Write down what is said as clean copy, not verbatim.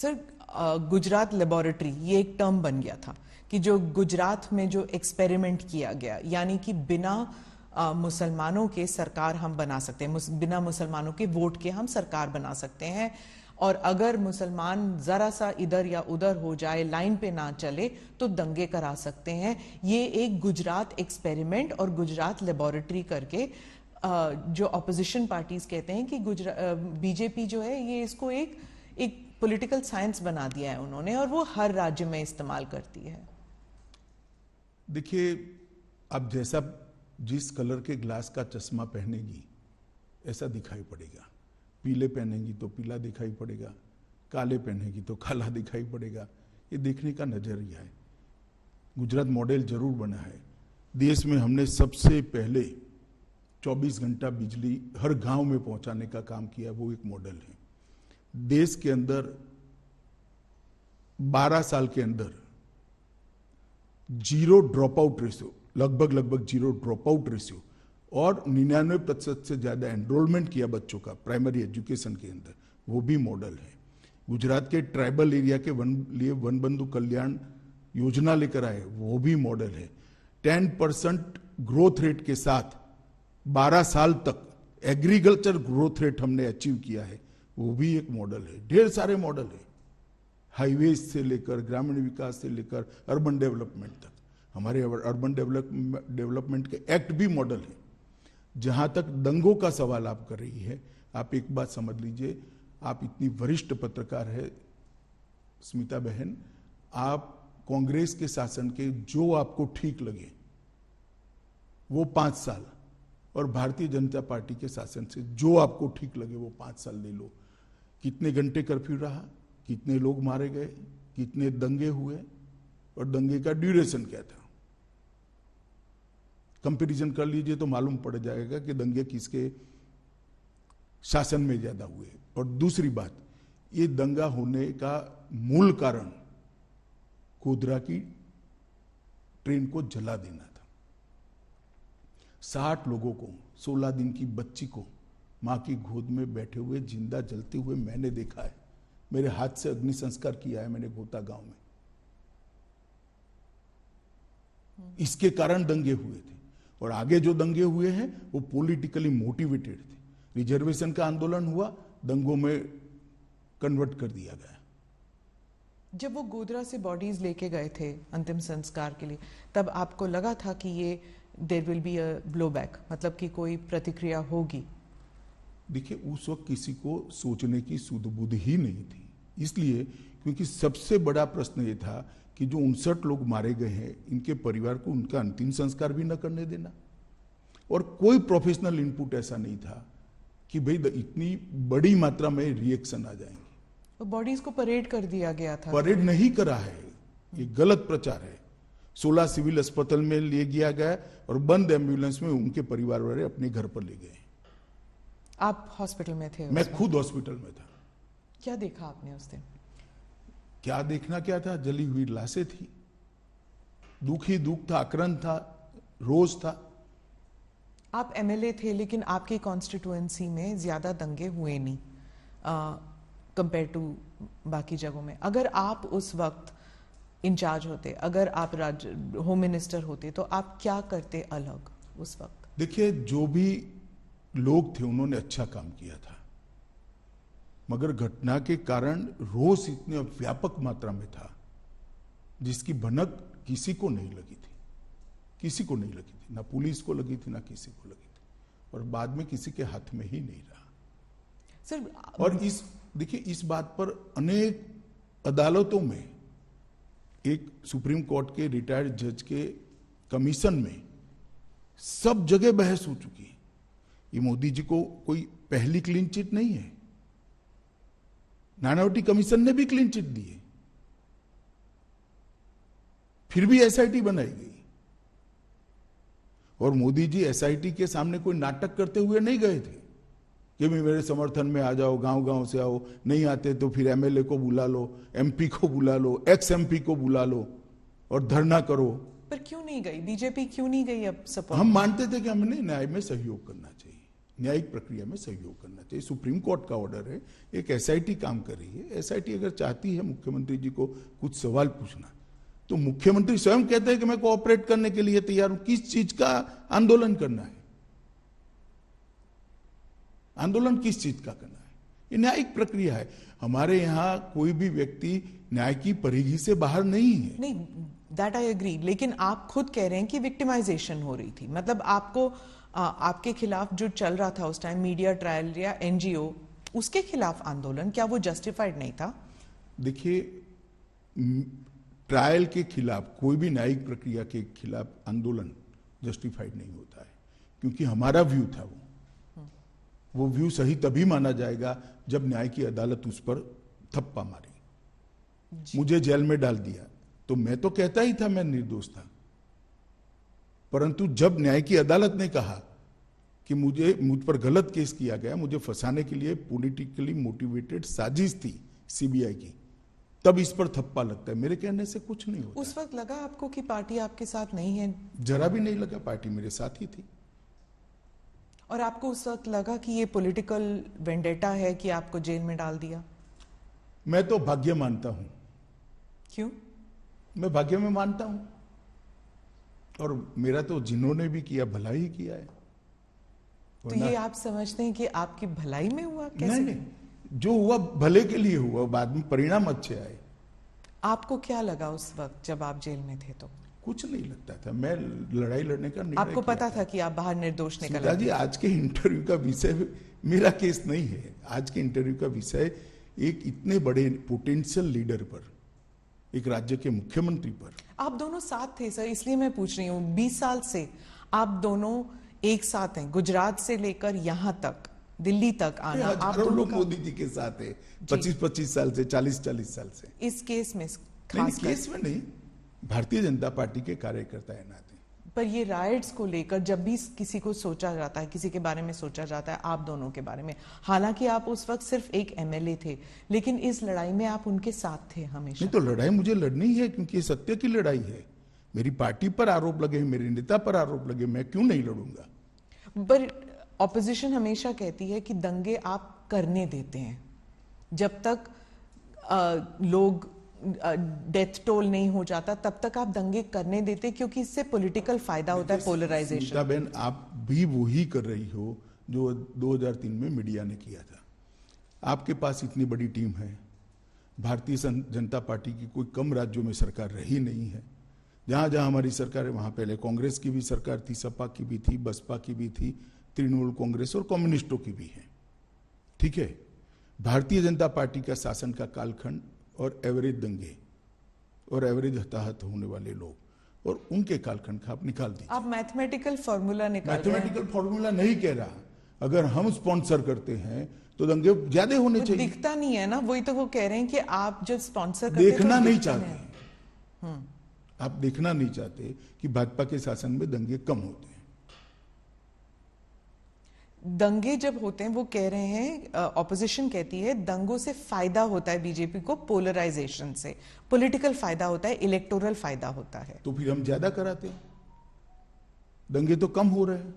Sir, Gujarat laboratory ये एक term बन गया था कि जो गुजरात में जो एक्सपेरिमेंट किया गया, यानी कि बिना मुसलमानों के सरकार हम बना सकते हैं, बिना मुसलमानों के वोट के हम सरकार बना सकते हैं, और अगर मुसलमान जरा सा इधर या उधर हो जाए, लाइन पे ना चले, तो दंगे करा सकते हैं। ये एक गुजरात एक्सपेरिमेंट और गुजरात लेबोरेटरी करके जो ऑपोजिशन पार्टीज कहते हैं कि बीजेपी जो है ये इसको एक पॉलिटिकल साइंस बना दिया है उन्होंने, और वो हर राज्य में इस्तेमाल करती है। देखिए, अब जैसा जिस कलर के ग्लास का चश्मा पहनेगी ऐसा दिखाई पड़ेगा। पीले पहनेगी तो पीला दिखाई पड़ेगा, काले पहनेगी तो काला दिखाई पड़ेगा। ये देखने का नजरिया है। गुजरात मॉडल जरूर बना है। देश में हमने सबसे पहले 24 घंटा बिजली हर गांव में पहुंचाने का काम किया, वो एक मॉडल है। देश के अंदर 12 साल के अंदर जीरो ड्रॉप आउट रेशियो, लगभग जीरो ड्रॉप आउट रेशियो, और 99% से ज्यादा एनरोलमेंट किया बच्चों का प्राइमरी एजुकेशन के अंदर, वो भी मॉडल है। गुजरात के ट्राइबल एरिया के लिए वन बंधु कल्याण योजना लेकर आए, वो भी मॉडल है। 10% ग्रोथ रेट के साथ 12 साल तक एग्रीकल्चर ग्रोथ रेट हमने अचीव किया है, वो भी एक मॉडल है। ढेर सारे मॉडल है, हाईवे से लेकर ग्रामीण विकास से लेकर अर्बन डेवलपमेंट तक। हमारे अर्बन डेवलपमेंट के एक्ट भी मॉडल है। जहां तक दंगों का सवाल आप कर रही है, आप एक बात समझ लीजिए, आप इतनी वरिष्ठ पत्रकार है स्मिता बहन, आप कांग्रेस के शासन के जो आपको ठीक लगे वो 5 साल, और भारतीय जनता पार्टी के शासन से जो आपको ठीक लगे वो 5 साल ले लो। कितने घंटे कर्फ्यू रहा, कितने लोग मारे गए, कितने दंगे हुए, और दंगे का ड्यूरेशन क्या था, कंपैरिजन कर लीजिए तो मालूम पड़ जाएगा कि दंगे किसके शासन में ज्यादा हुए। और दूसरी बात, ये दंगा होने का मूल कारण गोधरा की ट्रेन को जला देना था। 60 लोगों को, 16 दिन की बच्ची को मां की गोद में बैठे हुए जिंदा जलते हुए मैंने देखा है। मेरे हाथ से अग्नि संस्कार किया है मैंने गोता गांव में। इसके कारण दंगे हुए थे, और आगे जो दंगे हुए हैं वो पॉलिटिकली मोटिवेटेड थे। रिजर्वेशन का आंदोलन हुआ, दंगों में कन्वर्ट कर दिया गया। जब वो गोधरा से बॉडीज लेके गए थे अंतिम संस्कार के लिए, तब आपको लगा था कि ये there will be a blowback, मतलब कि कोई प्रतिक्रिया होगी? देखिए, उस वक्त किसी को सोचने की सुध बुध ही नहीं थी, इसलिए क्योंकि सबसे बड़ा प्रश्न ये था कि जो 59 लोग मारे गए हैं, इनके परिवार को उनका अंतिम संस्कार भी न करने देना। और कोई प्रोफेशनल इनपुट ऐसा नहीं था कि भाई इतनी बड़ी मात्रा में रिएक्शन आ जाएंगे। तो बॉडीज को परेड कर दिया गया था। परेड नहीं करा है, ये गलत प्रचार है। 16 सिविल अस्पताल में ले गया गया, और बंद एम्बुलेंस में उनके परिवार वाले अपने घर पर ले गए। आप हॉस्पिटल में थे? मैं खुद हॉस्पिटल में था। क्या देखा आपने उस दिन? क्या देखना क्या था, जली हुई लाशें थी, दुख ही दुख था, आक्रांत था, रोज था। आप एमएलए थे, लेकिन आपकी कॉन्स्टिट्यूएंसी में ज्यादा दंगे हुए नहीं कंपेयर टू बाकी जगहों में। अगर आप उस वक्त इंचार्ज होते, अगर आप होम मिनिस्टर होते, तो आप क्या करते अलग उस वक्त? देखिए, जो भी लोग थे उन्होंने अच्छा काम किया था, मगर घटना के कारण रोष इतने व्यापक मात्रा में था जिसकी भनक किसी को नहीं लगी थी, किसी को नहीं लगी थी, ना पुलिस को लगी थी, ना किसी को लगी थी, और बाद में किसी के हाथ में ही नहीं रहा। सर, और देखिए, इस बात पर अनेक अदालतों में, एक सुप्रीम कोर्ट के रिटायर्ड जज के कमीशन में सब जगह बहस हो चुकी है। ये मोदी जी को कोई पहली क्लीन चिट नहीं है, नानावटी कमीशन ने भी क्लीन चिट दी है, फिर भी एसआईटी बनाई गई। और मोदी जी एसआईटी के सामने कोई नाटक करते हुए नहीं गए थे कि भी मेरे समर्थन में आ जाओ, गांव गांव से आओ, नहीं आते तो फिर एमएलए को बुला लो, एमपी को बुला लो, एक्स एमपी को बुला लो और धरना करो। पर क्यों नहीं गई बीजेपी? क्यों नहीं गई? अब सपोर्ट हम मानते थे कि हमने न्याय में सहयोग करना चाहिए, न्यायिक प्रक्रिया में सहयोग करना चाहिए। सुप्रीम कोर्ट का ऑर्डर है, एक एसआईटी काम कर रही है। एसआईटी अगर चाहती है मुख्यमंत्री जी को कुछ सवाल पूछना, तो मुख्यमंत्री स्वयं कहते हैं कि मैं कोऑपरेट करने के लिए तैयार हूं। किस चीज का आंदोलन करना है? आंदोलन किस चीज का करना है? ये न्यायिक प्रक्रिया है। हमारे यहाँ कोई भी व्यक्ति न्याय की परिधि से बाहर नहीं है। नहीं, दैट आई एग्री, लेकिन आप खुद कह रहे हैं कि विक्टिमाइजेशन हो रही थी। मतलब आपको आपके खिलाफ जो चल रहा था उस टाइम मीडिया ट्रायल या एनजीओ, उसके खिलाफ आंदोलन, क्या वो जस्टिफाइड नहीं था? देखिए, ट्रायल के खिलाफ, कोई भी न्यायिक प्रक्रिया के खिलाफ आंदोलन जस्टिफाइड नहीं होता है, क्योंकि हमारा व्यू था वो व्यू सही तभी माना जाएगा जब न्याय की अदालत उस पर थप्पा मारी, मुझे जेल में डाल दिया। तो मैं तो कहता ही था मैं निर्दोष था, परंतु जब न्याय की अदालत ने कहा कि मुझ पर गलत केस किया गया, मुझे फंसाने के लिए पॉलिटिकली मोटिवेटेड साजिश थी सीबीआई की, तब इस पर थप्पा लगता है। मेरे कहने से कुछ नहीं होता। उस वक्त लगा आपको कि पार्टी आपके साथ नहीं है? जरा भी नहीं लगा, पार्टी मेरे साथ ही थी। और आपको उस वक्त लगा कि ये पॉलिटिकल वेंडेटा है कि आपको जेल में डाल दिया? मैं तो भाग्य मानता हूं। क्यों? मैं भाग्य में मानता हूं, और मेरा तो जिन्होंने भी किया भला ही किया है। तो ये आप समझते हैं कि आपकी भलाई में हुआ? कैसे? नहीं, जो हुआ भले के लिए हुआ, बाद में परिणाम अच्छे आए। आपको क्या लगा उस वक्त जब आप जेल में थे? तो कुछ नहीं लगता था। मैं लड़ाई लड़ने का निर्णय आपको पता था कि आप बाहर निर्दोष निकल आए? जी, आज के इंटरव्यू का विषय मेरा केस नहीं है। आज के इंटरव्यू का विषय एक इतने बड़े पोटेंशियल लीडर पर, एक राज्य के मुख्यमंत्री पर। आप दोनों साथ थे सर, इसलिए मैं पूछ रही हूँ। 20 साल से आप दोनों एक साथ हैं, गुजरात से लेकर यहाँ तक, दिल्ली तक आना। आप दोनों लोग मोदी जी के साथ है 25-25 साल से, 40-40 साल से। इस केस में केस में नहीं, भारतीय जनता पार्टी के कार्यकर्ता है नाते। पर ये राइट्स को लेकर जब भी किसी को सोचा जाता है, किसी के बारे में सोचा जाता है, आप दोनों के बारे में, हालांकि आप उस वक्त सिर्फ एक एमएलए थे, लेकिन इस लड़ाई में आप उनके साथ थे हमेशा। नहीं तो लड़ाई मुझे लड़नी है, क्योंकि ये सत्य की लड़ाई है। मेरी पार्टी पर आरोप लगे, मेरे नेता पर आरोप लगे, मैं क्यों नहीं लड़ूंगा? पर ऑपोजिशन हमेशा कहती है कि दंगे आप करने देते हैं, जब तक लोग डेथ टोल नहीं हो जाता तब तक आप दंगे करने देते, क्योंकि इससे पॉलिटिकल फायदा होता है, पोलराइजेशन। बहन, आप भी वही कर रही हो जो 2003 में मीडिया ने किया था। आपके पास इतनी बड़ी टीम है। भारतीय जनता पार्टी की कोई कम राज्यों में सरकार रही नहीं है। जहां जहां हमारी सरकार है, वहां पहले कांग्रेस की भी सरकार थी, सपा की भी थी, बसपा की भी थी, तृणमूल कांग्रेस और कम्युनिस्टों की भी है। ठीक है, भारतीय जनता पार्टी का शासन का कालखंड और एवरेज दंगे और एवरेज हताहत होने वाले लोग और उनके कालखंड का आप निकाल दीजिए। आप मैथमेटिकल फॉर्मूला निकाल रहे हैं। मैथमेटिकल फॉर्मूला नहीं कह रहा। अगर हम स्पॉन्सर करते हैं तो दंगे ज्यादा होने चाहिए। दिखता नहीं है ना, वही तो वो कह रहे हैं कि आप जब स्पॉन्सर देखना नहीं चाहते, आप देखना नहीं चाहते कि भाजपा के शासन में दंगे कम होते हैं। दंगे जब होते हैं, वो कह रहे हैं, ऑपोजिशन कहती है दंगों से फायदा होता है बीजेपी को, पोलराइजेशन से पॉलिटिकल फायदा होता है, इलेक्टोरल फायदा होता है। तो फिर हम ज्यादा कराते हैं, दंगे तो कम हो रहे हैं।